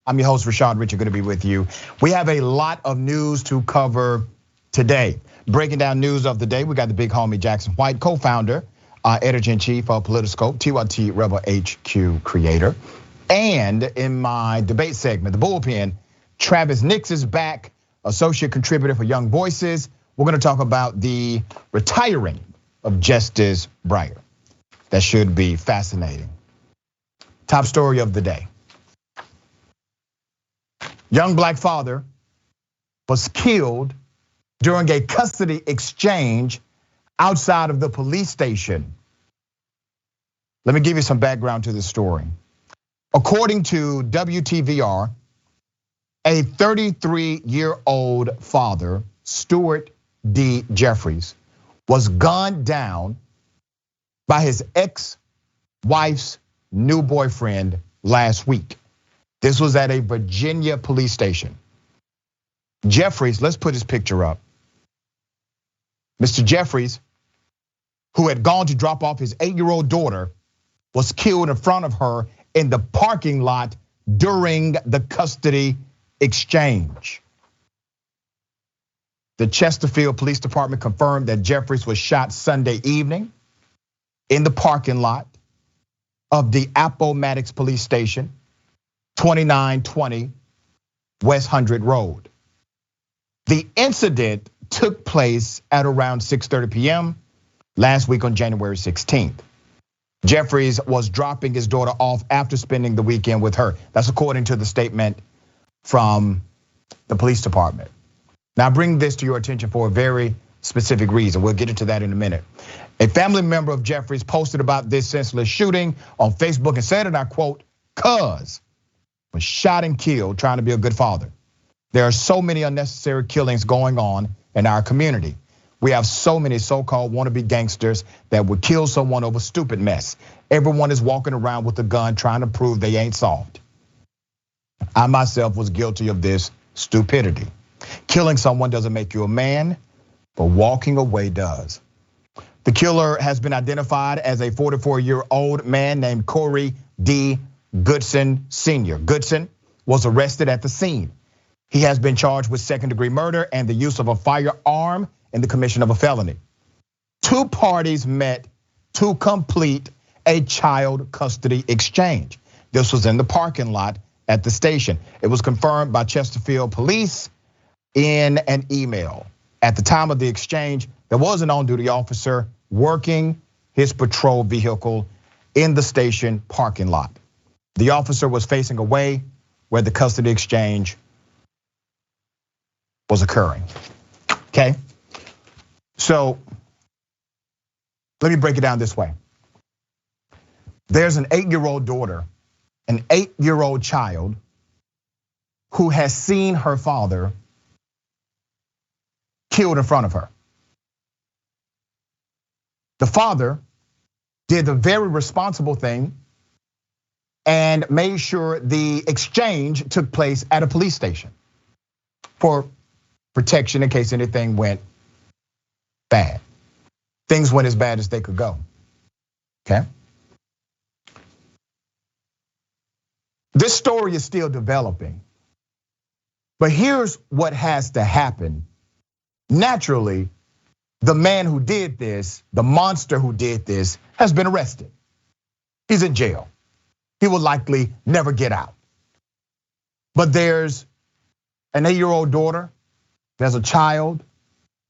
I'm your host, Rashad Richard, good to be with you. We have a lot of news to cover today. Breaking down news of the day, we got the big homie Jackson White, co-founder, editor-in-chief of Politiscope, TYT Rebel HQ creator. And in my debate segment, the bullpen, Travis Nix is back, associate contributor for Young Voices. We're gonna talk about the retiring of Justice Breyer. That should be fascinating. Top story of the day. Young black father was killed during a custody exchange outside of the police station. Let me give you some background to the story. According to WTVR, a 33-year-old father, Stuart D. Jeffries, was gunned down by his ex-wife's new boyfriend last week. This was at a Virginia police station. Jeffries, let's put his picture up. Mr. Jeffries, who had gone to drop off his 8-year-old daughter, was killed in front of her in the parking lot during the custody exchange. The Chesterfield Police Department confirmed that Jeffries was shot Sunday evening in the parking lot of the Appomattox Police Station, 2920 West 100 Road. The incident took place at around 6:30 p.m. last week on January 16th. Jeffries was dropping his daughter off after spending the weekend with her. That's according to the statement from the police department. Now I bring this to your attention for a very specific reason. We'll get into that in a minute. A family member of Jeffries posted about this senseless shooting on Facebook and said, and I quote, "Cuz was shot and killed trying to be a good father. There are so many unnecessary killings going on in our community. We have so many so-called wannabe gangsters that would kill someone over stupid mess. Everyone is walking around with a gun trying to prove they ain't soft. I myself was guilty of this stupidity. Killing someone doesn't make you a man, but walking away does." The killer has been identified as a 44-year-old man named Corey D. Goodson Sr. Goodson was arrested at the scene. He has been charged with second-degree murder and the use of a firearm in the commission of a felony. Two parties met to complete a child custody exchange. This was in the parking lot at the station. It was confirmed by Chesterfield Police in an email. At the time of the exchange, there was an on-duty officer working his patrol vehicle in the station parking lot. The officer was facing away where the custody exchange was occurring, okay? So let me break it down this way. There's an 8-year-old daughter, an 8-year-old child who has seen her father killed in front of her. The father did the very responsible thing and made sure the exchange took place at a police station for protection in case anything went bad. Things went as bad as they could go, okay? This story is still developing, but here's what has to happen. Naturally, the man who did this, the monster who did this, has been arrested. He's in jail. He will likely never get out. But there's an 8-year-old daughter, there's a child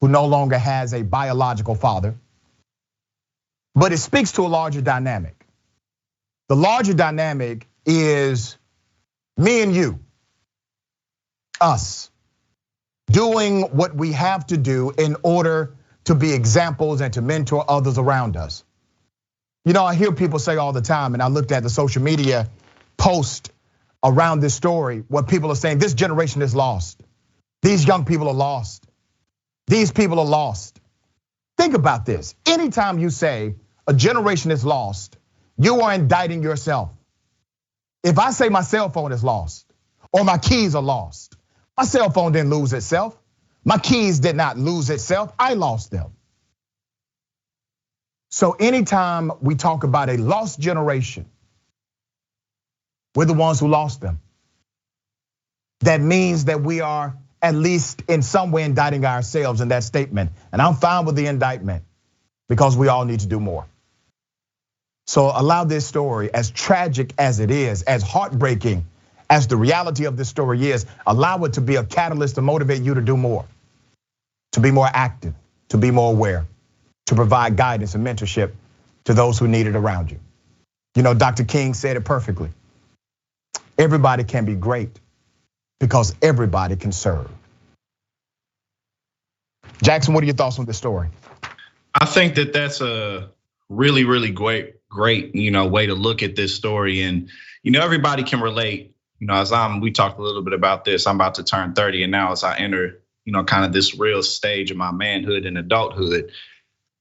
who no longer has a biological father. But it speaks to a larger dynamic. The larger dynamic is me and you, us, doing what we have to do in order to be examples and to mentor others around us. You know, I hear people say all the time, and I looked at the social media post around this story, where people are saying this generation is lost. These young people are lost. These people are lost. Think about this. Anytime you say a generation is lost, you are indicting yourself. If I say my cell phone is lost or my keys are lost, my cell phone didn't lose itself. My keys did not lose itself, I lost them. So anytime we talk about a lost generation, we're the ones who lost them. that means that we are at least in some way indicting ourselves in that statement. And I'm fine with the indictment because we all need to do more. So allow this story, as tragic as it is, as heartbreaking as the reality of this story is, allow it to be a catalyst to motivate you to do more, to be more active, to be more aware, to provide guidance and mentorship to those who need it around you. You know, Dr. King said it perfectly. Everybody can be great because everybody can serve. Jackson, what are your thoughts on this story? I think that that's a really, really great, way to look at this story. And, everybody can relate. As we talked a little bit about this, I'm about to turn 30. And now as I enter, kind of this real stage of my manhood and adulthood,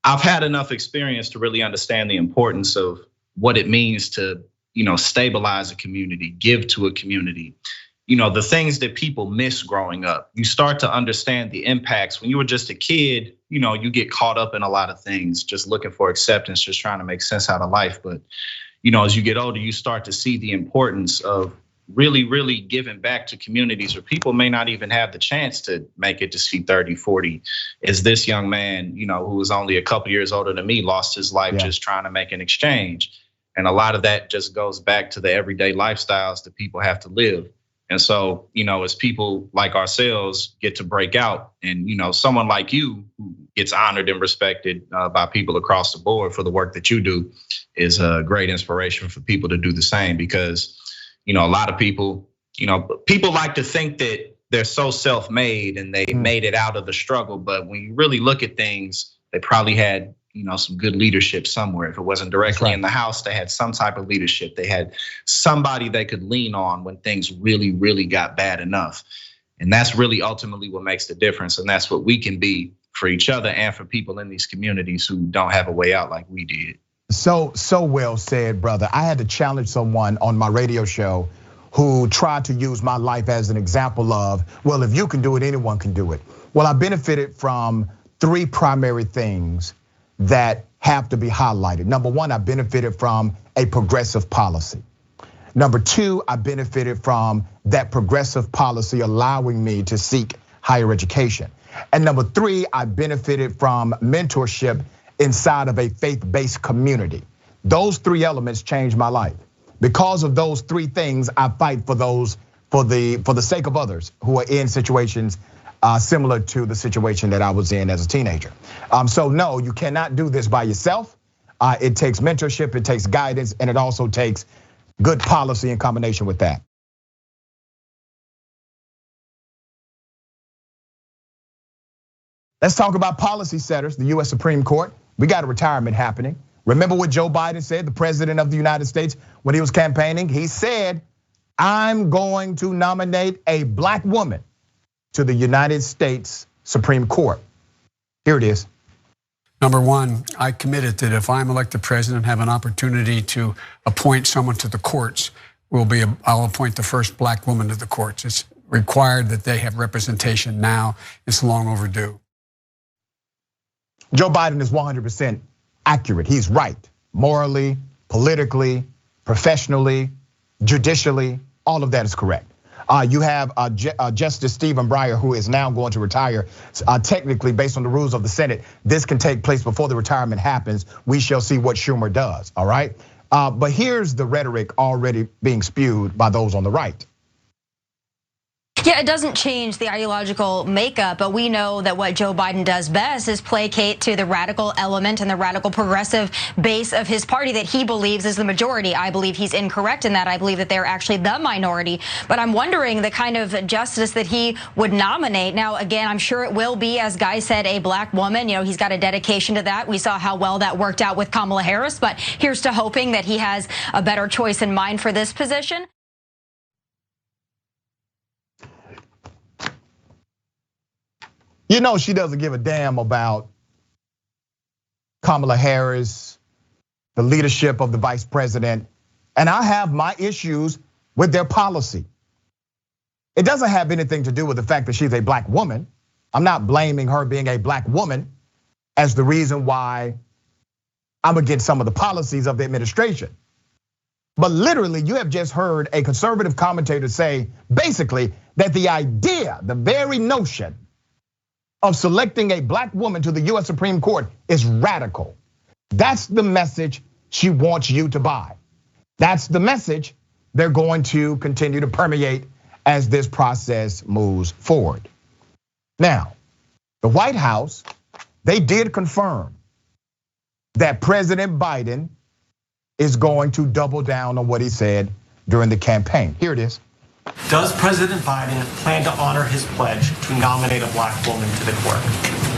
I've had enough experience to really understand the importance of what it means to, stabilize a community, give to a community. The things that people miss growing up. You start to understand the impacts. When you were just a kid, you get caught up in a lot of things, just looking for acceptance, just trying to make sense out of life. But, as you get older, you start to see the importance of really, really giving back to communities where people may not even have the chance to make it to see 30, 40. As this young man, who was only a couple years older than me, lost his life just trying to make an exchange. And a lot of that just goes back to the everyday lifestyles that people have to live. And so, as people like ourselves get to break out and, someone like you who gets honored and respected by people across the board for the work that you do is a great inspiration for people to do the same. Because, a lot of people, people like to think that they're so self-made and they made it out of the struggle. But when you really look at things, they probably had, some good leadership somewhere. If it wasn't directly in the house, they had some type of leadership. They had somebody they could lean on when things really, really got bad enough. And that's really ultimately what makes the difference. And that's what we can be for each other and for people in these communities who don't have a way out like we did. So well said, brother. I had to challenge someone on my radio show who tried to use my life as an example of, well, if you can do it, anyone can do it. Well, I benefited from three primary things that have to be highlighted. Number one, I benefited from a progressive policy. Number two, I benefited from that progressive policy allowing me to seek higher education. And number three, I benefited from mentorship inside of a faith-based community. Those three elements changed my life. Because of those three things, I fight for those for the sake of others who are in situations similar to the situation that I was in as a teenager. So no, you cannot do this by yourself. It takes mentorship, it takes guidance, and it also takes good policy in combination with that. Let's talk about policy setters, the US Supreme Court. We got a retirement happening. Remember what Joe Biden said, the president of the United States, when he was campaigning? He said, I'm going to nominate a black woman to the United States Supreme Court. Here it is. Number one, I committed that if I'm elected president, have an opportunity to appoint someone to the courts, I'll appoint the first black woman to the courts. It's required that they have representation now. It's long overdue. Joe Biden is 100% accurate. He's right, morally, politically, professionally, judicially, all of that is correct. You have Justice Stephen Breyer, who is now going to retire. Technically, based on the rules of the Senate, this can take place before the retirement happens. We shall see what Schumer does, all right? But here's the rhetoric already being spewed by those on the right. Yeah, it doesn't change the ideological makeup, but we know that what Joe Biden does best is placate to the radical element and the radical progressive base of his party that he believes is the majority. I believe he's incorrect in that. I believe that they're actually the minority. But I'm wondering the kind of justice that he would nominate. Now, again, I'm sure it will be, as Guy said, a black woman. He's got a dedication to that. We saw how well that worked out with Kamala Harris, but here's to hoping that he has a better choice in mind for this position. She doesn't give a damn about Kamala Harris, the leadership of the vice president, and I have my issues with their policy. It doesn't have anything to do with the fact that she's a black woman. I'm not blaming her being a black woman as the reason why I'm against some of the policies of the administration. But literally, you have just heard a conservative commentator say, basically, that the idea, the very notion of selecting a black woman to the US Supreme Court is radical. That's the message she wants you to buy. That's the message they're going to continue to permeate as this process moves forward. Now, the White House, they did confirm that President Biden is going to double down on what he said during the campaign. Here it is. Does President Biden plan to honor his pledge to nominate a black woman to the court?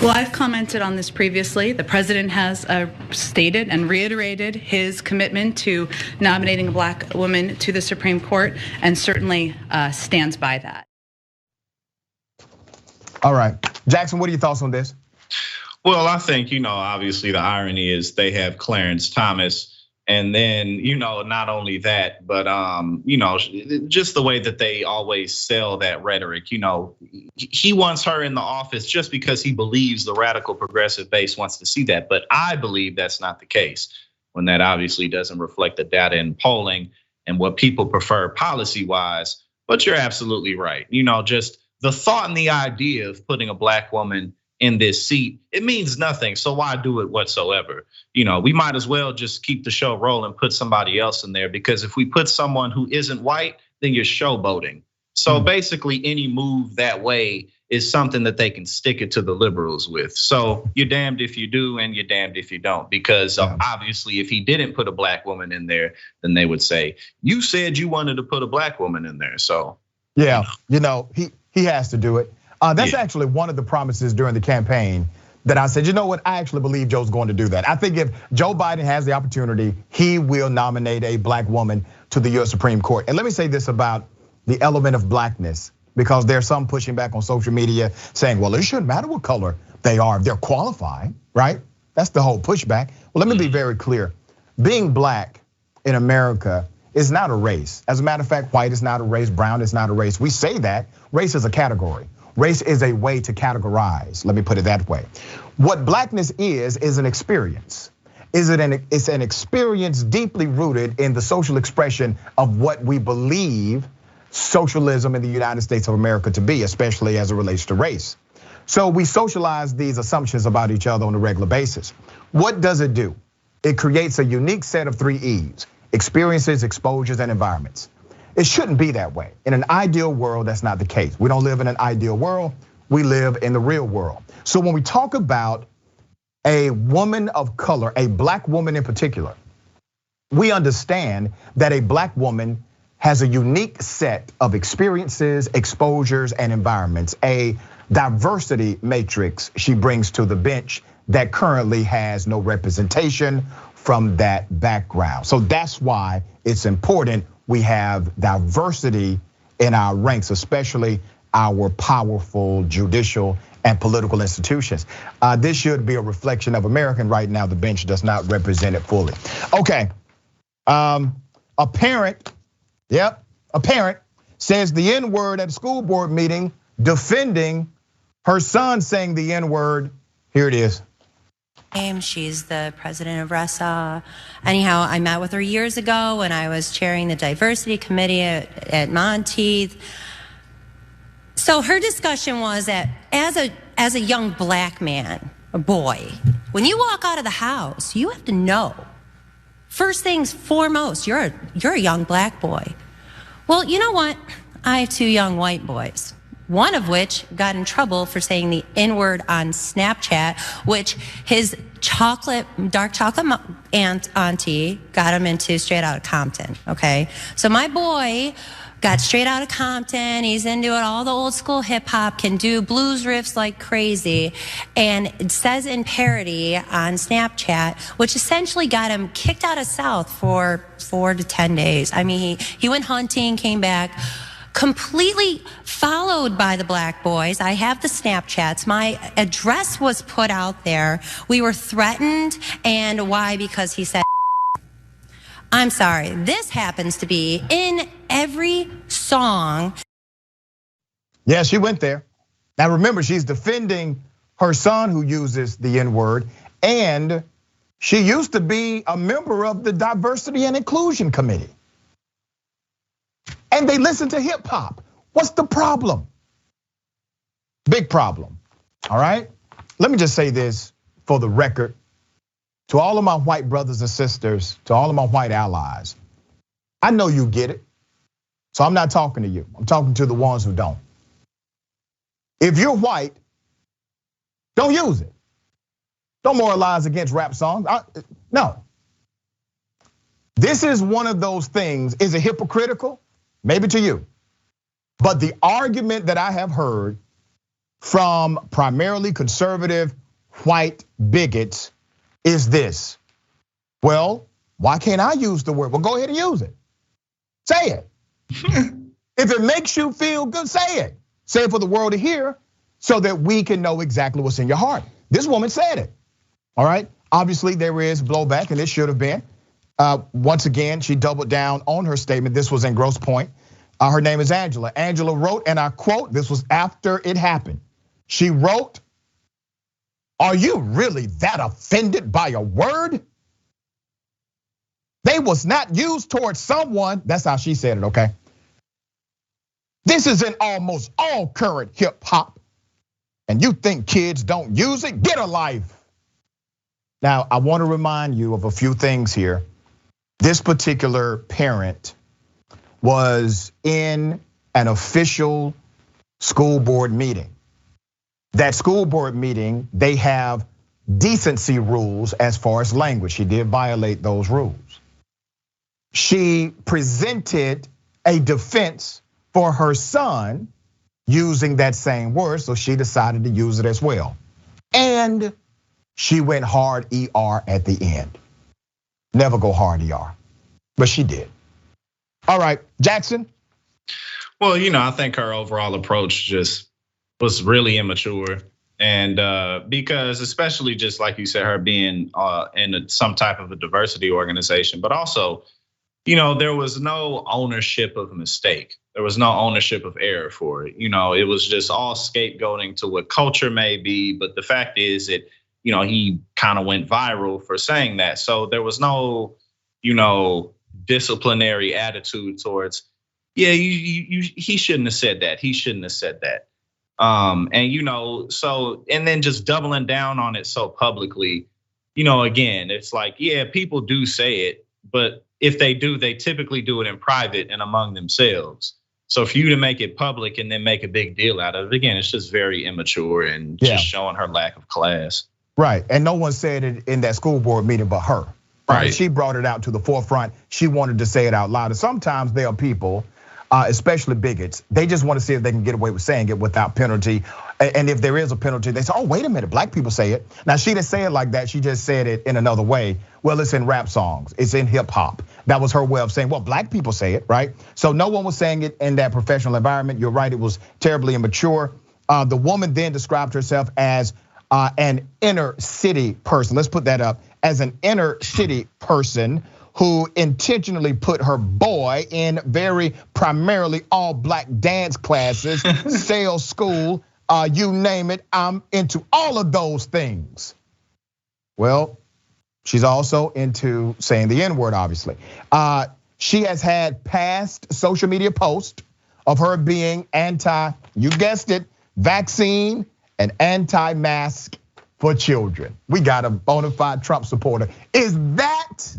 Well, I've commented on this previously. The president has stated and reiterated his commitment to nominating a black woman to the Supreme Court, and certainly stands by that. All right, Jackson, what are your thoughts on this? Well, I think, obviously the irony is they have Clarence Thomas. And then, not only that, but, just the way that they always sell that rhetoric, he wants her in the office just because he believes the radical progressive base wants to see that. But I believe that's not the case, when that obviously doesn't reflect the data in polling and what people prefer policy wise. But you're absolutely right. Just the thought and the idea of putting a black woman in this seat, it means nothing. So why do it whatsoever? We might as well just keep the show rolling, put somebody else in there, because if we put someone who isn't white, then you're showboating. So basically any move that way is something that they can stick it to the liberals with. So you're damned if you do and you're damned if you don't, because obviously if he didn't put a black woman in there, then they would say, you said you wanted to put a black woman in there. So yeah, he has to do it. That's actually one of the promises during the campaign that I said, you know what, I actually believe Joe's going to do that. I think if Joe Biden has the opportunity, he will nominate a black woman to the US Supreme Court. And let me say this about the element of blackness, because there's some pushing back on social media saying, well, it shouldn't matter what color they are, they're qualified, right? That's the whole pushback. Well, let me be very clear. Being black in America is not a race. As a matter of fact, white is not a race, brown is not a race. We say that, race is a category. Race is a way to categorize, let me put it that way. What blackness is an experience. It's an experience deeply rooted in the social expression of what we believe socialism in the United States of America to be, especially as it relates to race. So we socialize these assumptions about each other on a regular basis. What does it do? It creates a unique set of 3 E's: experiences, exposures, and environments. It shouldn't be that way. In an ideal world, that's not the case. We don't live in an ideal world, we live in the real world. So when we talk about a woman of color, a black woman in particular, we understand that a black woman has a unique set of experiences, exposures, and environments, a diversity matrix she brings to the bench that currently has no representation from that background. So that's why it's important we have diversity in our ranks, especially our powerful judicial and political institutions. This should be a reflection of America, and right now the bench does not represent it fully. Okay, a parent says the N-word at a school board meeting, defending her son saying the N-word. Here it is. She's the president of RESA. Anyhow, I met with her years ago when I was chairing the diversity committee at Monteith. So her discussion was that as a young black man, a boy, when you walk out of the house, you have to know, first things foremost, you're a young black boy. Well, you know what? I have 2 young white boys, one of which got in trouble for saying the N-word on Snapchat, which his dark chocolate auntie got him into straight out of Compton, okay? So my boy got straight out of Compton, he's into it, all the old school hip hop, can do blues riffs like crazy, and it says in parody on Snapchat, which essentially got him kicked out of South for 4 to 10 days. I mean, he went hunting, came back, completely followed by the black boys. I have the Snapchats. My address was put out there. We were threatened, and why? Because he said, I'm sorry, this happens to be in every song. Yeah, she went there. Now remember, she's defending her son who uses the N-word, and she used to be a member of the Diversity and Inclusion Committee. and they listen to hip hop. What's the problem? Big problem, all right? Let me just say this for the record. To all of my white brothers and sisters, to all of my white allies, I know you get it. So I'm not talking to you. I'm talking to the ones who don't. If you're white, don't use it. Don't moralize against rap songs. No. This is one of those things. Is it hypocritical? Maybe to you. But the argument that I have heard from primarily conservative white bigots is this. Well, why can't I use the word? Well, go ahead and use it. Say it. If it makes you feel good, say it. Say it for the world to hear so that we can know exactly what's in your heart. This woman said it, all right? Obviously, there is blowback, and it should have been. Once again, she doubled down on her statement. This was in Grosse Pointe. Her name is Angela. Angela wrote, and I quote, this was after it happened. She wrote, "Are you really that offended by a word? They was not used towards someone." That's how she said it, okay? "This is in almost all current hip hop. And you think kids don't use it? Get a life." Now, I want to remind you of a few things here. This particular parent was in an official school board meeting. That school board meeting, they have decency rules as far as language. She did violate those rules. She presented a defense for her son using that same word, so she decided to use it as well. And she went hard ER at the end. Never go hard ER, but she did. All right, Jackson. Well, I think her overall approach just was really immature. And because especially just like you said, her being in some type of a diversity organization, but also, there was no ownership of a mistake. There was no ownership of error for it. It was just all scapegoating to what culture may be. But the fact is that, he kind of went viral for saying that. So there was no, disciplinary attitude towards, he shouldn't have said that. He shouldn't have said that. And then just doubling down on it so publicly, again, it's like, people do say it, but if they do, they typically do it in private and among themselves. So for you to make it public and then make a big deal out of it, again, it's just very immature and just showing her lack of class. Right, and no one said it in that school board meeting but her. Right. She brought it out to the forefront. She wanted to say it out loud. And sometimes there are people, especially bigots, they just want to see if they can get away with saying it without penalty. And if there is a penalty, they say, oh, wait a minute, black people say it. Now, she didn't say it like that. She just said it in another way. Well, it's in rap songs. It's in hip hop. That was her way of saying, well, black people say it, right? So no one was saying it in that professional environment. You're right, it was terribly immature. The woman then described herself as an inner city person. Let's put that up. As an inner city person who intentionally put her boy in very primarily all black dance classes, sales school, you name it, I'm into all of those things. Well, she's also into saying the N-word, obviously. She has had past social media posts of her being anti, you guessed it, vaccine and anti-mask for children. We got a bona fide Trump supporter. Is that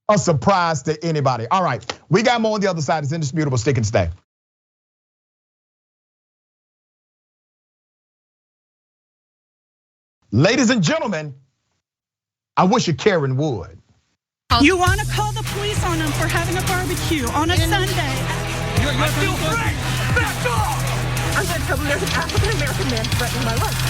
a surprise to anybody? All right, we got more on the other side. It's indisputable. Stick and stay. Ladies and gentlemen, I wish you Karen would. You want to call the police on them for having a barbecue on a Sunday? I feel free. Back off! I'm going to tell them there's an African-American man threatening my life.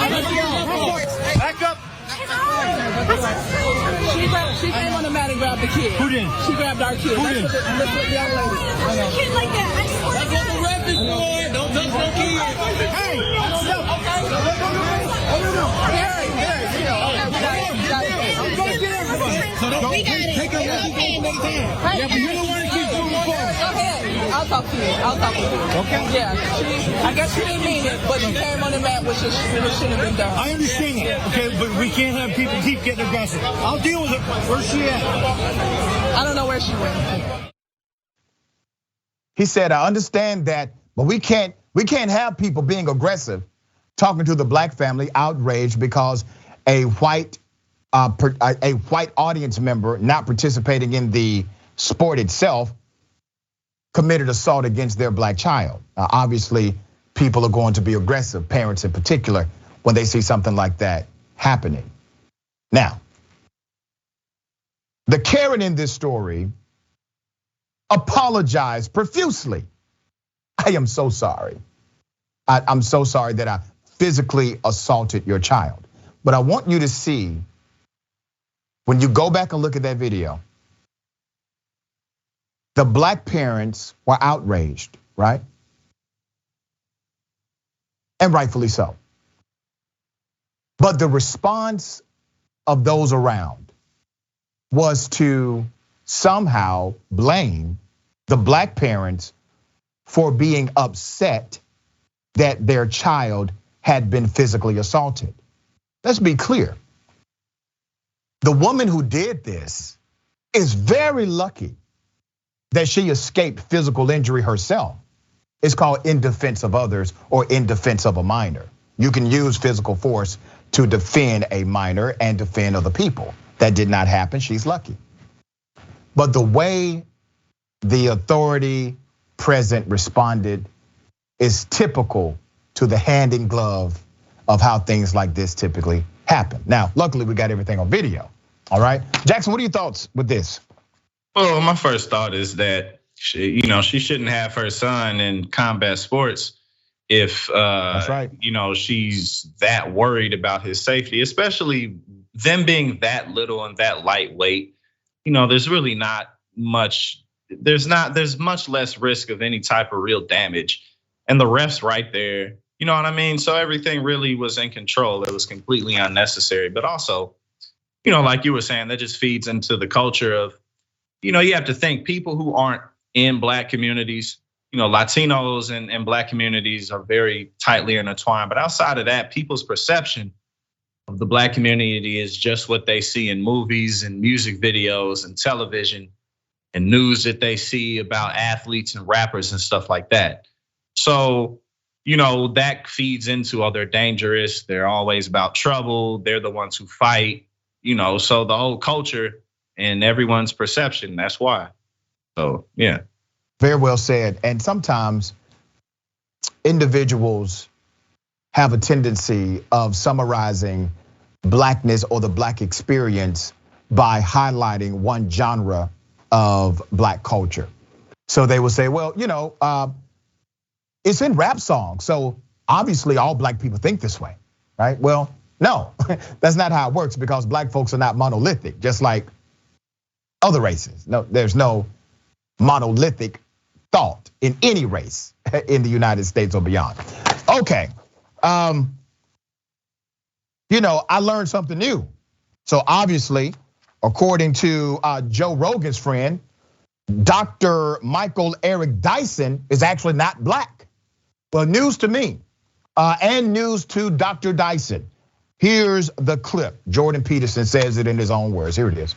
Back up. She came on the mat and grabbed the kid. Who did? She grabbed our kid. Who did? That's what the young lady. Kid like that. I swear to God. The ref is for. Don't touch no kid. Hey. So don't take a yeah, but you're the one that keeps moving forward. Go ahead. I'll talk to you. Okay. Yeah. I guess she didn't mean it, but she came on the mat, which shouldn't have been done. I understand that. Okay, but we can't have people keep getting aggressive. I'll deal with it. Where's she at? I don't know where she went. He said, I understand that, but we can't have people being aggressive, talking to the black family, outraged because a white audience member not participating in the sport itself committed assault against their black child. Obviously, people are going to be aggressive, parents in particular, when they see something like that happening. Now, the Karen in this story apologized profusely. I am so sorry. I'm so sorry that I physically assaulted your child. But I want you to see, when you go back and look at that video, the black parents were outraged, right? And rightfully so. But the response of those around was to somehow blame the black parents for being upset that their child had been physically assaulted. Let's be clear. The woman who did this is very lucky that she escaped physical injury herself. It's called in defense of others or in defense of a minor. You can use physical force to defend a minor and defend other people. That did not happen, she's lucky. But the way the authority present responded is typical to the hand in glove of how things like this typically happen. Now, luckily we got everything on video, all right? Jackson, what are your thoughts with this? Well, my first thought is that she shouldn't have her son in combat sports if That's right. She's that worried about his safety, especially them being that little and that lightweight. There's really not much. There's much less risk of any type of real damage, and the ref's right there. You know what I mean? So everything really was in control. It was completely unnecessary, but also, like you were saying, that just feeds into the culture of, you have to think people who aren't in black communities, Latinos and black communities are very tightly intertwined. But outside of that, people's perception of the black community is just what they see in movies and music videos and television and news that they see about athletes and rappers and stuff like that. So, that feeds into, oh, they're dangerous. They're always about trouble. They're the ones who fight, so the whole culture and everyone's perception, that's why. So, yeah. Very well said. And sometimes individuals have a tendency of summarizing blackness or the black experience by highlighting one genre of black culture. So they will say, well, it's in rap songs. So obviously all black people think this way, right? Well, no, that's not how it works because black folks are not monolithic, just like other races. No, there's no monolithic thought in any race in the United States or beyond. Okay, I learned something new. So obviously, according to Joe Rogan's friend, Dr. Michael Eric Dyson is actually not black. Well, news to me and news to Dr. Dyson. Here's the clip. Jordan Peterson says it in his own words. Here it is.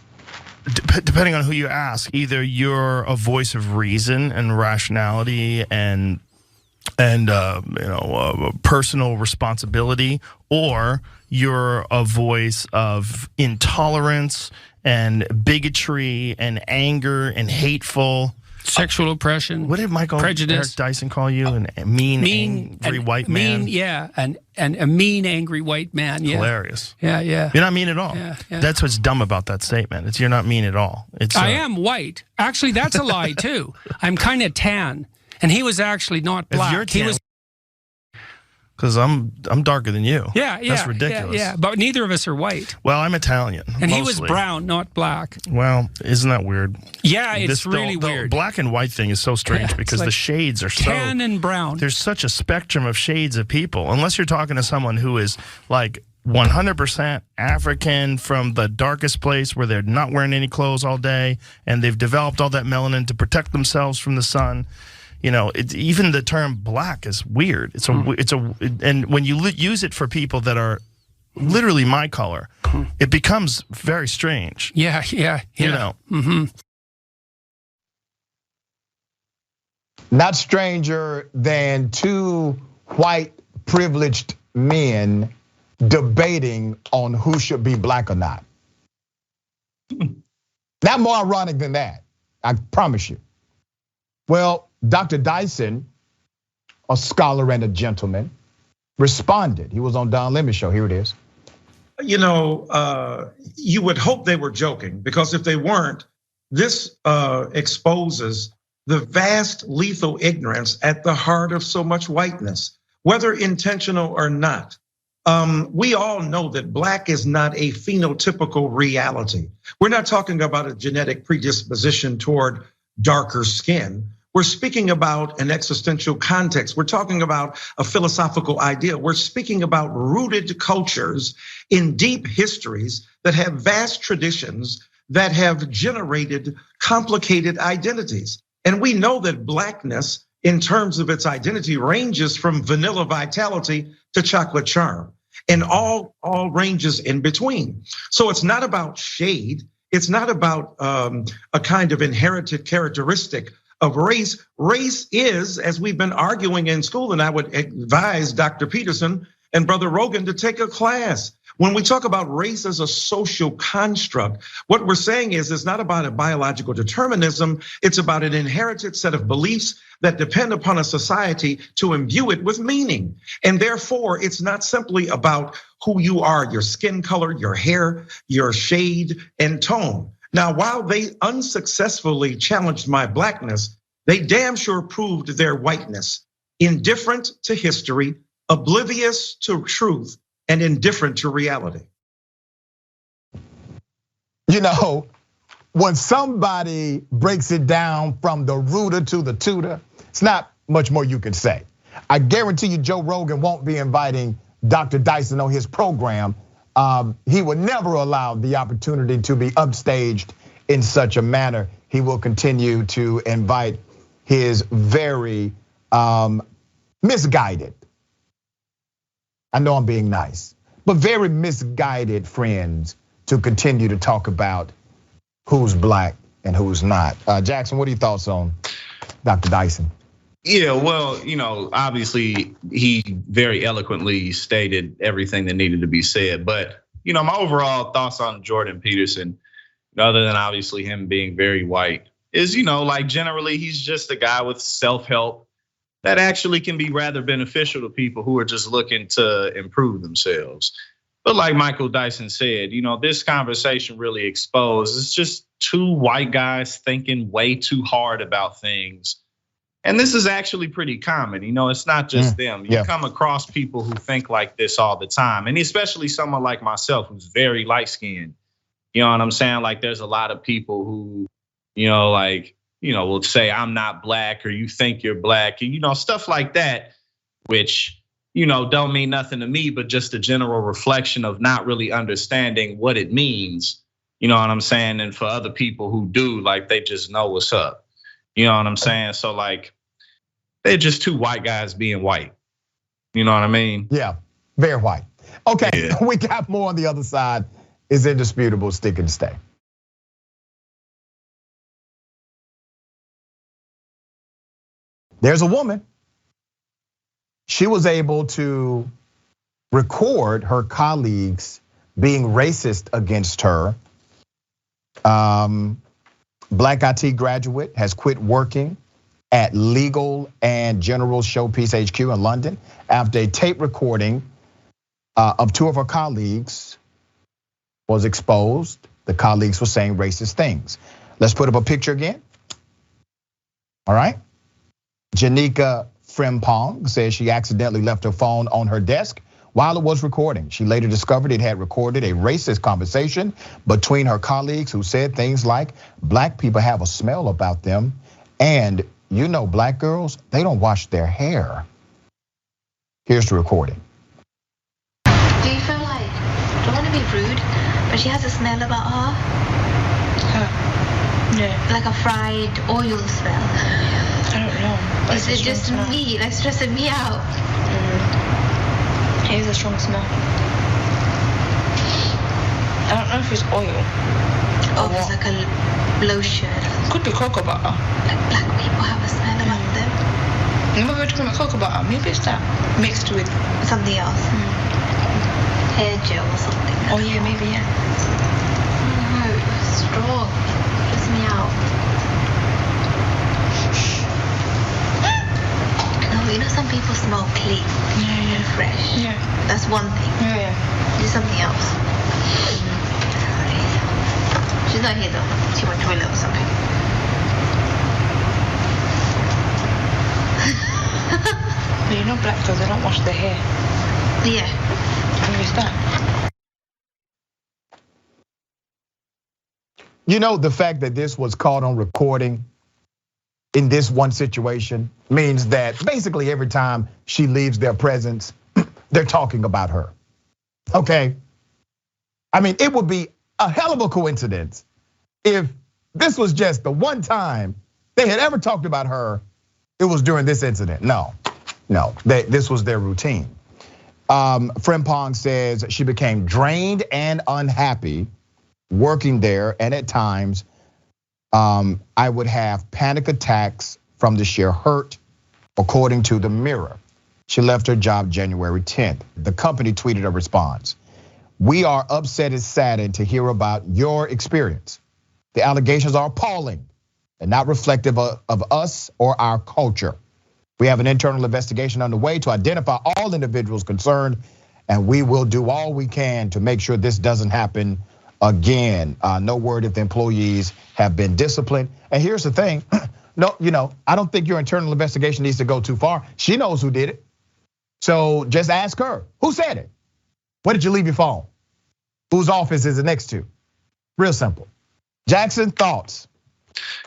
Depending on who you ask, either you're a voice of reason and rationality and personal responsibility, or you're a voice of intolerance and bigotry and anger and hateful sexual oppression. What did Michael Eric Dyson call you? An mean angry white man. And a mean angry white man. Yeah. Hilarious. Yeah. You're not mean at all. Yeah. That's what's dumb about that statement. It's you're not mean at all. I am white. Actually, that's a lie too. I'm kind of tan, and he was actually not black. He was. because I'm darker than you. Yeah, that's ridiculous. Yeah, but neither of us are white. Well, I'm Italian, and mostly. He was brown, not black. Well, isn't that weird? Yeah, it's really weird. The black and white thing is so strange because like the shades are so tan and brown. There's such a spectrum of shades of people. Unless you're talking to someone who is like 100% African from the darkest place where they're not wearing any clothes all day and they've developed all that melanin to protect themselves from the sun. You know, even the term black is weird. And when you use it for people that are literally my color, it becomes very strange. Yeah. You know. Not stranger than two white privileged men debating on who should be black or not. Not more ironic than that, I promise you. Well, Dr. Dyson, a scholar and a gentleman, responded. He was on Don Lemon's show. Here it is. You know, you would hope they were joking, because if they weren't, this exposes the vast lethal ignorance at the heart of so much whiteness, whether intentional or not. We all know that black is not a phenotypical reality. We're not talking about a genetic predisposition toward darker skin. We're speaking about an existential context. We're talking about a philosophical idea. We're speaking about rooted cultures in deep histories that have vast traditions that have generated complicated identities. And we know that blackness, in terms of its identity, ranges from vanilla vitality to chocolate charm, and all ranges in between. So it's not about shade. It's not about a kind of inherited characteristic of race. Race is, as we've been arguing in school, and I would advise Dr. Peterson and Brother Rogan to take a class. When we talk about race as a social construct, what we're saying is it's not about a biological determinism. It's about an inherited set of beliefs that depend upon a society to imbue it with meaning. And therefore, it's not simply about who you are, your skin color, your hair, your shade and tone. Now, while they unsuccessfully challenged my blackness, they damn sure proved their whiteness. Indifferent to history, oblivious to truth, and indifferent to reality. You know, when somebody breaks it down from the rooter to the tutor, it's not much more you can say. I guarantee you Joe Rogan won't be inviting Dr. Dyson on his program. He would never allow the opportunity to be upstaged in such a manner. He will continue to invite his very misguided, I know I'm being nice, but very misguided friends to continue to talk about who's black and who's not. Jackson, what are your thoughts on Dr. Dyson? Yeah, well, you know, obviously he very eloquently stated everything that needed to be said. But, you know, my overall thoughts on Jordan Peterson, other than obviously him being very white, is, you know, like generally he's just a guy with self-help that actually can be rather beneficial to people who are just looking to improve themselves. But like Michael Dyson said, you know, this conversation really exposed, it's just two white guys thinking way too hard about things. And this is actually pretty common, you know, it's not just them. You come across people who think like this all the time. And especially someone like myself who's very light skinned. You know what I'm saying? Like there's a lot of people who, you know, like, you know, will say I'm not black or you think you're black, and you know, stuff like that, which, you know, don't mean nothing to me, but just a general reflection of not really understanding what it means. You know what I'm saying? And for other people who do, like they just know what's up. You know what I'm saying? So like, they're just two white guys being white. You know what I mean? Yeah, very white. Okay, we got more on the other side. Is indisputable, stick and stay. There's a woman. She was able to record her colleagues being racist against her. Black IT graduate has quit working at Legal and General Showpiece HQ in London after a tape recording of two of her colleagues was exposed. The colleagues were saying racist things. Let's put up a picture again. All right. Janika Frimpong says she accidentally left her phone on her desk while it was recording. She later discovered it had recorded a racist conversation between her colleagues who said things like, black people have a smell about them, and you know black girls, they don't wash their hair. Here's the recording. Do you feel like, I don't want to be rude, but she has a smell about her? Yeah. Like a fried oil smell. I don't know. Is it just me, like stressing me out? It is a strong smell. I don't know if it's oil. Oh, it's like a lotion. Could be cocoa butter. Like black people have a smell about them. Remember we were talking about cocoa butter? Maybe it's that mixed with something else. Hair gel or something. Oh yeah, maybe, yeah. No, it's strong. Stress me out. No, you know some people smell clean and fresh. Yeah. That's one thing. Yeah. Do something else. Sorry. She's not here though. She went to toilet or something. But you know black girls, they don't wash their hair. Yeah. Maybe it's that. You know, the fact that this was caught on recording in this one situation means that basically every time she leaves their presence, they're talking about her. Okay. I mean, it would be a hell of a coincidence if this was just the one time they had ever talked about her, it was during this incident. No, this was their routine. Frimpong says she became drained and unhappy working there, and at times, I would have panic attacks from the sheer hurt, according to the Mirror. She left her job January 10th. The company tweeted a response. We are upset and saddened to hear about your experience. The allegations are appalling and not reflective of us or our culture. We have an internal investigation underway to identify all individuals concerned, and we will do all we can to make sure this doesn't happen again. No word if the employees have been disciplined. And here's the thing, no, I don't think your internal investigation needs to go too far. She knows who did it. So just ask her, who said it? Where did you leave your phone? Whose office is it next to? Real simple. Jackson, thoughts?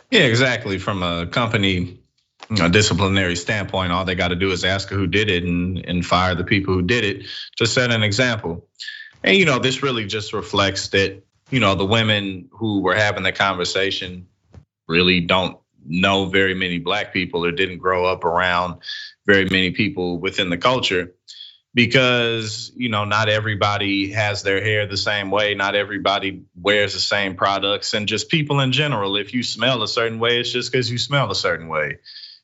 Yeah, exactly. From a company disciplinary standpoint, all they got to do is ask her who did it and fire the people who did it to set an example. And this really just reflects that, the women who were having the conversation really don't know very many black people or didn't grow up around very many people within the culture, because not everybody has their hair the same way, not everybody wears the same products, and just people in general, if you smell a certain way, it's just because you smell a certain way.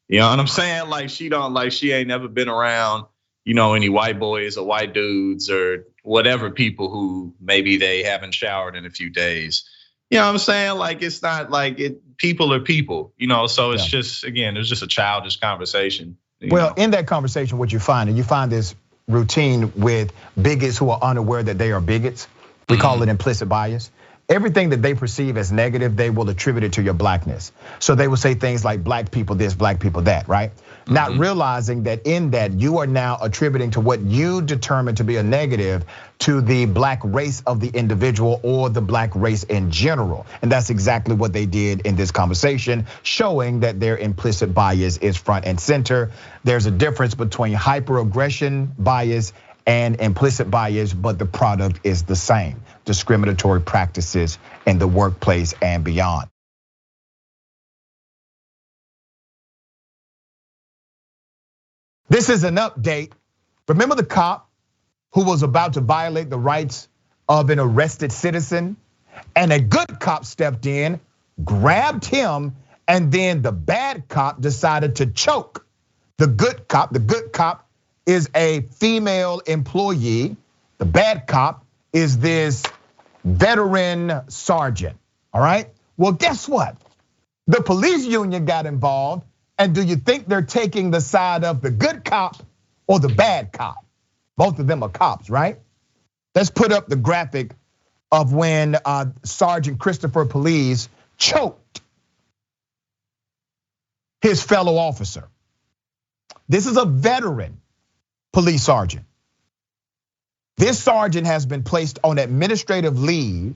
You know what I'm saying? Like she ain't never been around, any white boys or white dudes or whatever people who maybe they haven't showered in a few days. You know what I'm saying? Like it's not like people are people, so it's just, again, it's just a childish conversation. Well, in that conversation, what you find this routine with bigots who are unaware that they are bigots. We call it implicit bias. Everything that they perceive as negative, they will attribute it to your blackness. So they will say things like black people this, black people that, right? Not realizing that in that you are now attributing to what you determine to be a negative to the black race of the individual or the black race in general. And that's exactly what they did in this conversation, showing that their implicit bias is front and center. There's a difference between hyperaggression bias and implicit bias, but the product is the same: discriminatory practices in the workplace and beyond. This is an update. Remember the cop who was about to violate the rights of an arrested citizen? And a good cop stepped in, grabbed him, and then the bad cop decided to choke the good cop. The good cop is a female employee. The bad cop is this veteran sergeant, all right? Well, guess what? The police union got involved, and do you think they're taking the side of the good cop or the bad cop? Both of them are cops, right? Let's put up the graphic of when Sergeant Christopher Police choked his fellow officer. This is a veteran police sergeant. This sergeant has been placed on administrative leave,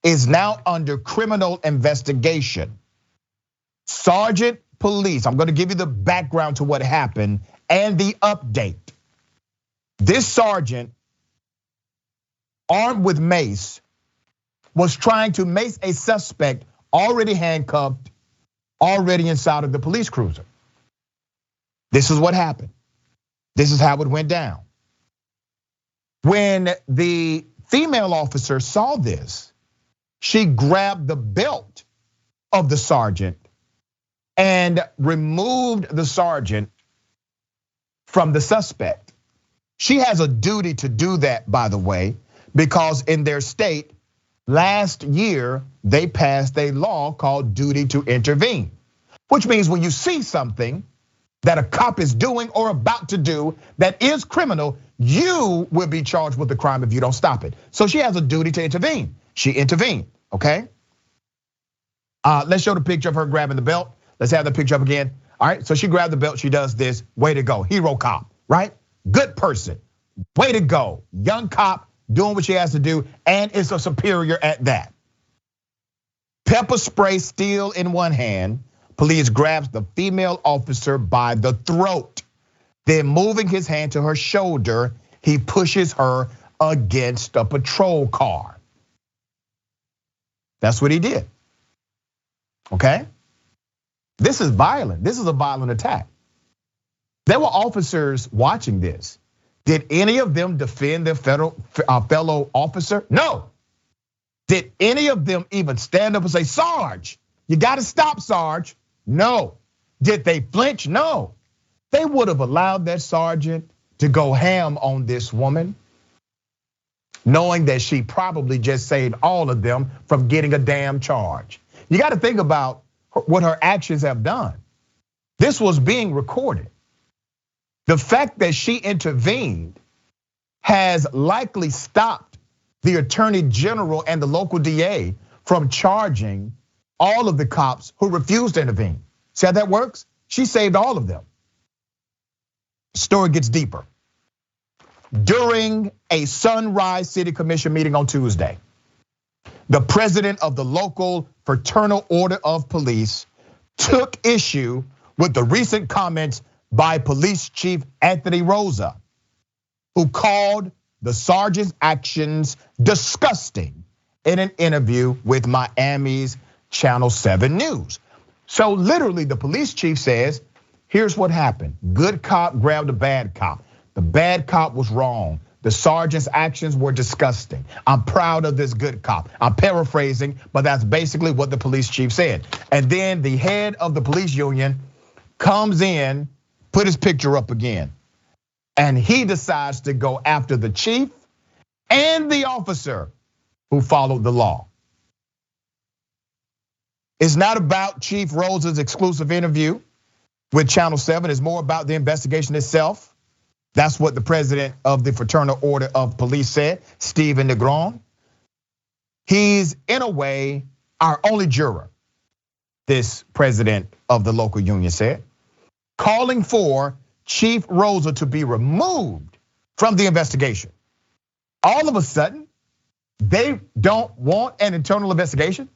is now under criminal investigation. Sergeant police, I'm gonna give you the background to what happened and the update. This sergeant, armed with mace, was trying to mace a suspect already handcuffed, already inside of the police cruiser. This is what happened. This is how it went down. When the female officer saw this, she grabbed the belt of the sergeant and removed the sergeant from the suspect. She has a duty to do that, by the way, because in their state, last year, they passed a law called duty to intervene, which means when you see something that a cop is doing or about to do that is criminal, you will be charged with the crime if you don't stop it. So she has a duty to intervene. She intervened, okay? Let's show the picture of her grabbing the belt. Let's have the picture up again. All right, so she grabbed the belt, she does this, way to go, hero cop, right? Good person, way to go. Young cop doing what she has to do, and is a superior at that. Pepper spray still in one hand, police grabs the female officer by the throat. Then moving his hand to her shoulder, he pushes her against a patrol car. That's what he did, okay? This is violent, this is a violent attack. There were officers watching this. Did any of them defend their fellow officer? No. Did any of them even stand up and say, Sarge, you gotta stop, Sarge? No. Did they flinch? No. They would have allowed that sergeant to go ham on this woman, knowing that she probably just saved all of them from getting a damn charge. You gotta think about what her actions have done. This was being recorded. The fact that she intervened has likely stopped the attorney general and the local DA from charging all of the cops who refused to intervene. See how that works? She saved all of them. Story gets deeper. During a Sunrise City Commission meeting on Tuesday, the president of the local Fraternal Order of Police took issue with the recent comments by Police Chief Anthony Rosa, who called the sergeant's actions disgusting in an interview with Miami's Channel 7 News. So literally the police chief says, here's what happened. Good cop grabbed a bad cop. The bad cop was wrong. The sergeant's actions were disgusting. I'm proud of this good cop. I'm paraphrasing, but that's basically what the police chief said. And then the head of the police union comes in, put his picture up again, and he decides to go after the chief and the officer who followed the law. It's not about Chief Rosa's exclusive interview with Channel 7. It's more about the investigation itself. That's what the president of the Fraternal Order of Police said, Stephen Negron. He's, in a way, our only juror, this president of the local union said, calling for Chief Rosa to be removed from the investigation. All of a sudden, they don't want an internal investigation.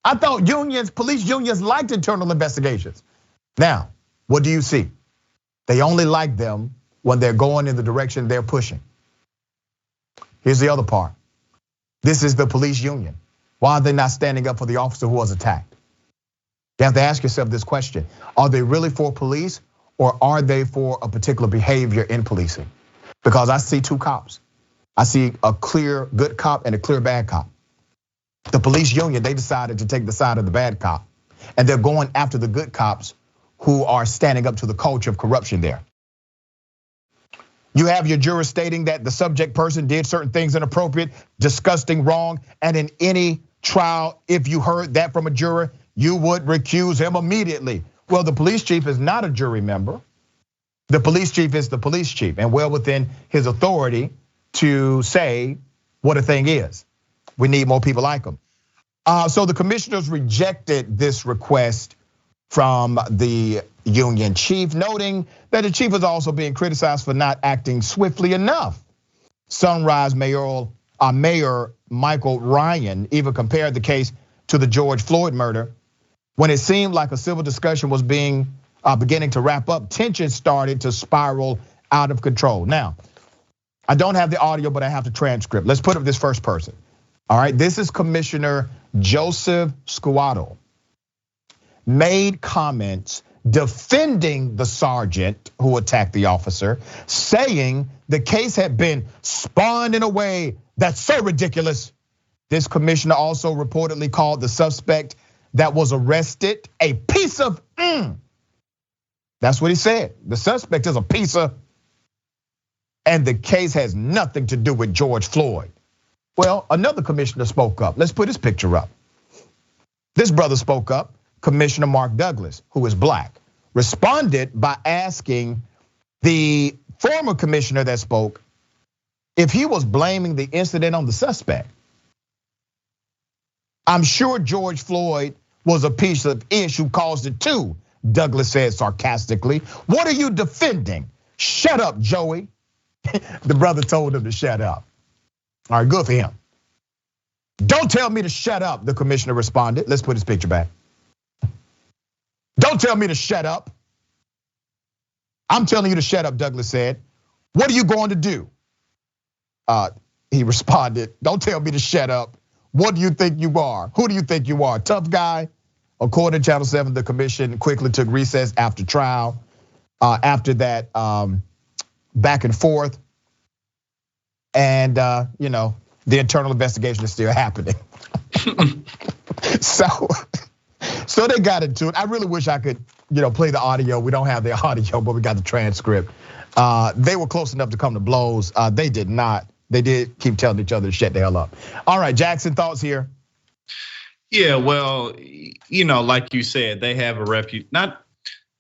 I thought unions, police unions liked internal investigations. Now, what do you see? They only like them when they're going in the direction they're pushing. Here's the other part. This is the police union. Why are they not standing up for the officer who was attacked? You have to ask yourself this question. Are they really for police, or are they for a particular behavior in policing? Because I see two cops. I see a clear good cop and a clear bad cop. The police union, they decided to take the side of the bad cop, and they're going after the good cops who are standing up to the culture of corruption there. You have your juror stating that the subject person did certain things inappropriate, disgusting, wrong, and in any trial, if you heard that from a juror, you would recuse him immediately. Well, the police chief is not a jury member. The police chief is the police chief, and well within his authority to say what a thing is. We need more people like him. So the commissioners rejected this request from the union chief, noting that the chief is also being criticized for not acting swiftly enough. Sunrise Mayor Michael Ryan even compared the case to the George Floyd murder. When it seemed like a civil discussion was beginning to wrap up, tension started to spiral out of control. Now, I don't have the audio, but I have the transcript. Let's put up this first person. All right, this is Commissioner Joseph SCOUTUS. Made comments defending the sergeant who attacked the officer, saying the case had been spun in a way that's so ridiculous. This commissioner also reportedly called the suspect that was arrested a piece of That's what he said. The suspect is a piece of, and the case has nothing to do with George Floyd. Well, another commissioner spoke up. Let's put his picture up. This brother spoke up, Commissioner Mark Douglas, who is black, responded by asking the former commissioner that spoke if he was blaming the incident on the suspect. I'm sure George Floyd was a piece of ish who caused it too, Douglas said sarcastically. What are you defending? Shut up, Joey. The brother told him to shut up. All right, good for him. Don't tell me to shut up, the commissioner responded. Let's put his picture back. Don't tell me to shut up. I'm telling you to shut up, Douglas said. What are you going to do? He responded, don't tell me to shut up. What do you think you are? Who do you think you are? Tough guy? According to Channel 7, the commission quickly took recess after trial. After that, back and forth. And the internal investigation is still happening. So they got into it. I really wish I could, play the audio. We don't have the audio, but we got the transcript. They were close enough to come to blows. They did not. They did keep telling each other to shut the hell up. All right, Jackson, thoughts here? Yeah, well, like you said, they have a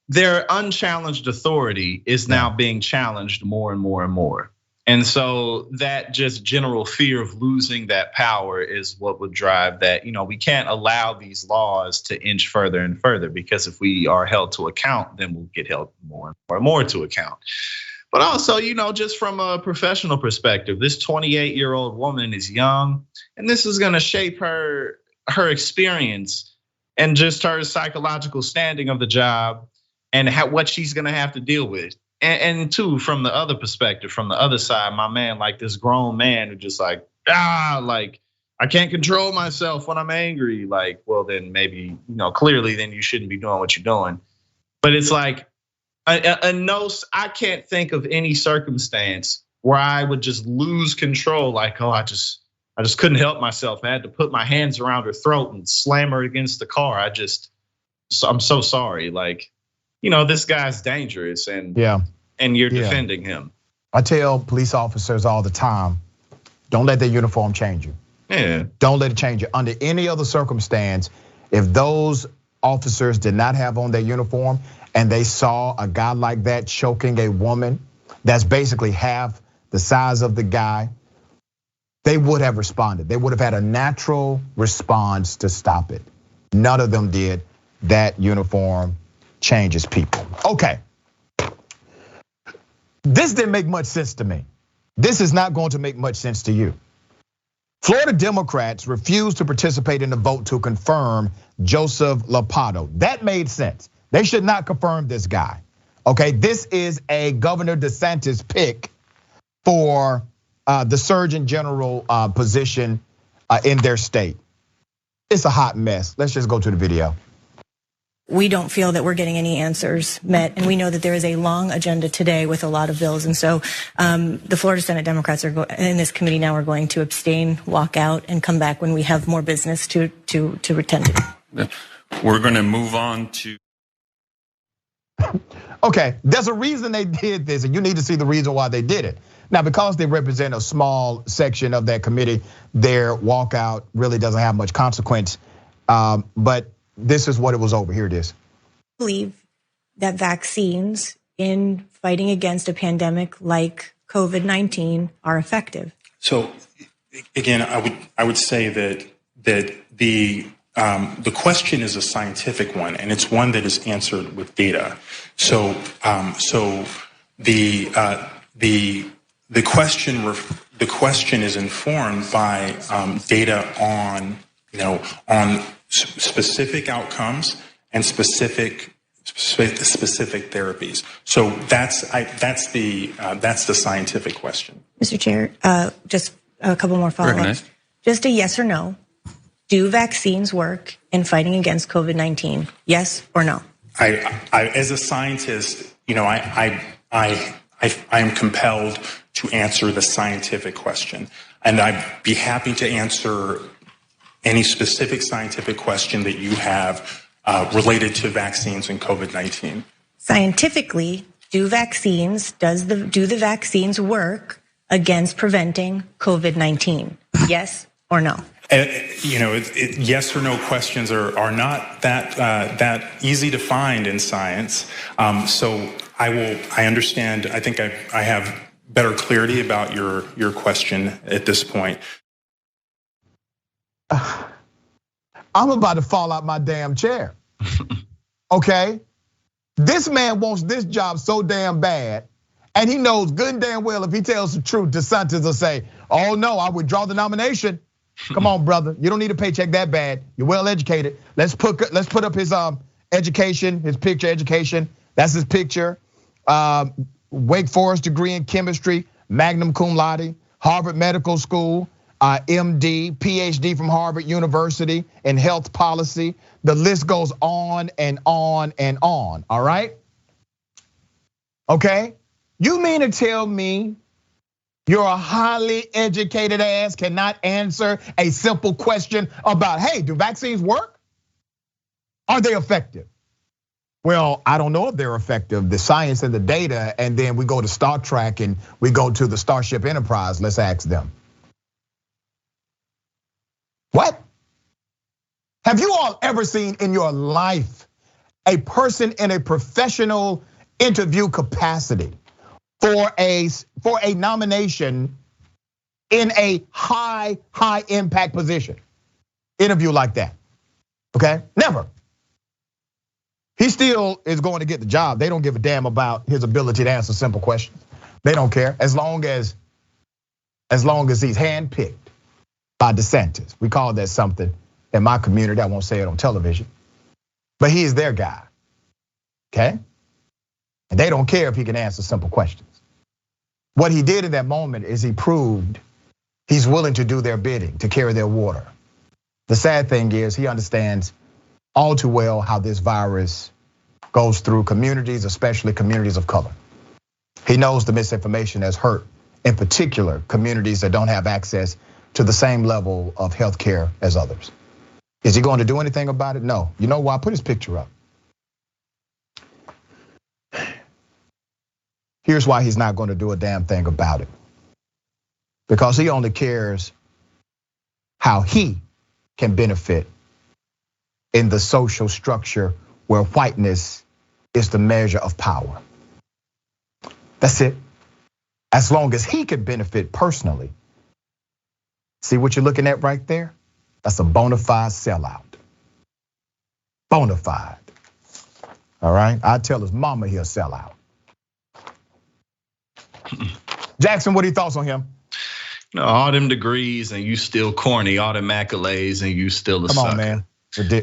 their unchallenged authority is now being challenged more and more and more. And so that just general fear of losing that power is what would drive that. We can't allow these laws to inch further and further, because if we are held to account, then we'll get held more and more to account. But also, just from a professional perspective, this 28-year-old woman is young, and this is gonna shape her experience and just her psychological standing of the job and what she's gonna have to deal with. And two, from the other perspective, from the other side, my man, like this grown man who just like I can't control myself when I'm angry. Like, well, then maybe, clearly then you shouldn't be doing what you're doing. But it's like, I can't think of any circumstance where I would just lose control. Like, I just couldn't help myself. I had to put my hands around her throat and slam her against the car. I'm so sorry. Like, this guy's dangerous, and you're defending him. I tell police officers all the time, don't let their uniform change you. Yeah. Don't let it change you. Under any other circumstance, if those officers did not have on their uniform and they saw a guy like that choking a woman that's basically half the size of the guy, they would have responded. They would have had a natural response to stop it. None of them did. That uniform changes people. Okay. This didn't make much sense to me. This is not going to make much sense to you. Florida Democrats refused to participate in the vote to confirm Joseph Lopado. That made sense. They should not confirm this guy. Okay, this is a Governor Desantis pick for the Surgeon General position in their state. It's a hot mess. Let's just go to the video. We don't feel that we're getting any answers met, and we know that there is a long agenda today with a lot of bills. And so the Florida Senate Democrats are in this committee now are going to abstain, walk out, and come back when we have more business to attend to. We're going to move on to. Okay, there's a reason they did this, and you need to see the reason why they did it. Now, because they represent a small section of that committee, their walkout really doesn't have much consequence. But this is what it was over. Here it is. I believe that vaccines in fighting against a pandemic like COVID-19 are effective. So again, I would say that the the question is a scientific one, and it's one that is answered with data. So, the question is informed by data on specific outcomes and specific therapies. So that's the scientific question. Mr. Chair, just a couple more follow-ups. Just a yes or no. Do vaccines work in fighting against COVID-19? Yes or no? I as a scientist, I am compelled to answer the scientific question, and I'd be happy to answer any specific scientific question that you have related to vaccines and COVID-19. Scientifically, do the vaccines work against preventing COVID-19? Yes or no? Yes or no questions are not that easy to find in science. So I understand. I think I have better clarity about your question at this point. I'm about to fall out my damn chair. Okay? This man wants this job so damn bad, and he knows good and damn well if he tells the truth, Desantis will say, oh no, I withdraw the nomination. Come on, brother. You don't need a paycheck that bad. You're well educated. Let's put up his education, his picture education. That's his picture. Wake Forest degree in chemistry, magna cum laude, Harvard Medical School, MD, PhD from Harvard University in health policy. The list goes on and on and on, all right? Okay? You mean to tell me you're a highly educated ass cannot answer a simple question about, hey, do vaccines work? Are they effective? Well, I don't know if they're effective. The science and the data, and then we go to Star Trek and we go to the Starship Enterprise. Let's ask them. What? Have you all ever seen in your life a person in a professional interview capacity for a nomination in a high impact position? Interview like that, okay? Never. He still is going to get the job. They don't give a damn about his ability to answer simple questions. They don't care as long as he's handpicked by Desantis. We call that something in my community. I won't say it on television, but he is their guy, okay? And they don't care if he can answer simple questions. What he did in that moment is he proved he's willing to do their bidding, to carry their water. The sad thing is he understands all too well how this virus goes through communities, especially communities of color. He knows the misinformation has hurt, in particular, communities that don't have access to the same level of health care as others. Is he going to do anything about it? No. You know why? Put his picture up. Here's why he's not going to do a damn thing about it. Because he only cares how he can benefit in the social structure where whiteness is the measure of power. That's it. As long as he can benefit personally. See what you're looking at right there? That's a bona fide sellout. Bona fide. All right, I tell his mama he'll sell out. Jackson, what are your thoughts on him? All them degrees and you still corny, all them accolades and you still a sucker. Come on, man.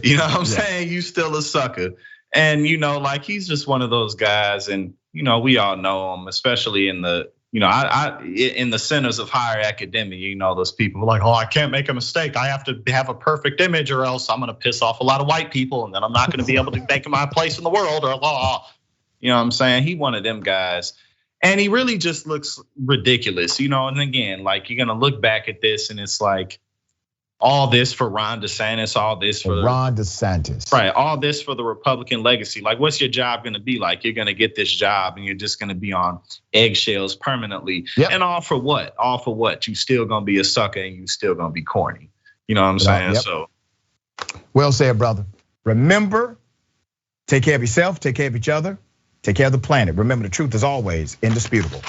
You know what I'm saying? You still a sucker. And like he's just one of those guys, and we all know him, especially in the, in the centers of higher academia, those people are like, oh, I can't make a mistake. I have to have a perfect image or else I'm gonna piss off a lot of white people and then I'm not gonna be able to make my place in the world or law. You know what I'm saying? He one of them guys. And he really just looks ridiculous, and again, like you're gonna look back at this and it's like, all this for Ron DeSantis, all this for Ron DeSantis. Right, all this for the Republican legacy. Like, what's your job gonna be like? You're gonna get this job and you're just gonna be on eggshells permanently. Yep. And all for what? All for what? You still gonna be a sucker and you still gonna be corny. You know what I'm saying? Yep. So. Well said, brother. Remember, take care of yourself, take care of each other, take care of the planet. Remember, the truth is always indisputable.